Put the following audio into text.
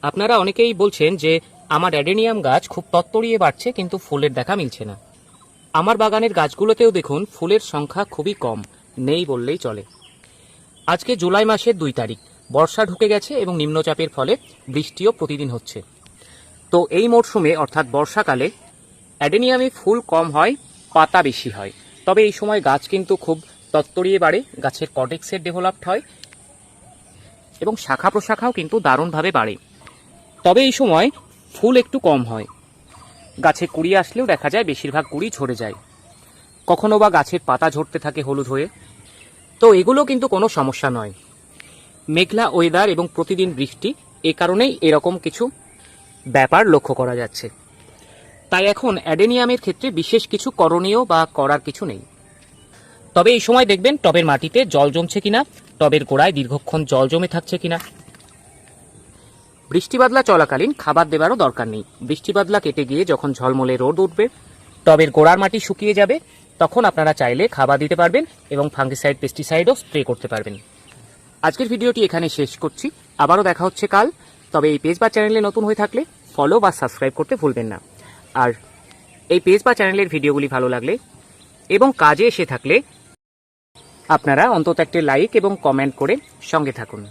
আপনারা অনেকেই বলছেন যে আমার অ্যাডেনিয়াম গাছ খুব তত্তরিয়ে বাড়ছে কিন্তু ফুলের দেখা মিলছে না। আমার বাগানের গাছগুলোতেও দেখুন ফুলের সংখ্যা খুবই কম, নেই বললেই চলে। আজকে জুলাই মাসের 2 তারিখ, বর্ষা ঢুকে গেছে এবং নিম্নচাপের ফলে বৃষ্টিও প্রতিদিন হচ্ছে। তো এই মরশুমে অর্থাৎ বর্ষাকালে অ্যাডেনিয়ামে ফুল কম হয়, পাতা বেশি হয়। তবে এই সময় গাছ কিন্তু খুব তত্তরিয়ে বাড়ে, গাছের কর্টেক্সের ডেভেলপড হয় এবং শাখা প্রশাখাও কিন্তু দারুণভাবে বাড়ে। তবে এই সময় ফুল একটু কম হয়, গাছে কুড়ি আসলেও দেখা যায় বেশিরভাগ কুড়ি ঝরে যায়, কখনো বা গাছের পাতা ঝরতে থাকে হলুদ হয়ে। তো এগুলো কিন্তু কোনো সমস্যা নয়, মেঘলা ওয়েদার এবং প্রতিদিন বৃষ্টি, এ কারণেই এরকম কিছু ব্যাপার লক্ষ্য করা যাচ্ছে। তাই এখন অ্যাডেনিয়ামের ক্ষেত্রে বিশেষ কিছু করণীয় বা করার কিছু নেই। তবে এই সময় দেখবেন টবের মাটিতে জল জমছে কিনা, টবের গোড়ায় দীর্ঘক্ষণ জল জমে থাকছে কিনা। বৃষ্টিবাদলা চলাকালীন খাবার দেবারও দরকার নেই। বৃষ্টিবাদলা কেটে গিয়ে যখন ঝলমলে রোদ উঠবে, টবের গোড়ার মাটি শুকিয়ে যাবে, তখন আপনারা চাইলে খাবার দিতে পারবেন এবং ফাঙ্গিসাইড পেস্টিসাইডও স্প্রে করতে পারবেন। আজকের ভিডিওটি এখানে শেষ করছি, আবারও দেখা হচ্ছে কাল। তবে এই পেজ বা চ্যানেলে নতুন হয়ে থাকলে ফলো বা সাবস্ক্রাইব করতে ভুলবেন না। আর এই পেজ বা চ্যানেলের ভিডিওগুলি ভালো লাগলে এবং কাজে এসে থাকলে আপনারা অন্তত একটা লাইক এবং কমেন্ট করে সঙ্গে থাকুন।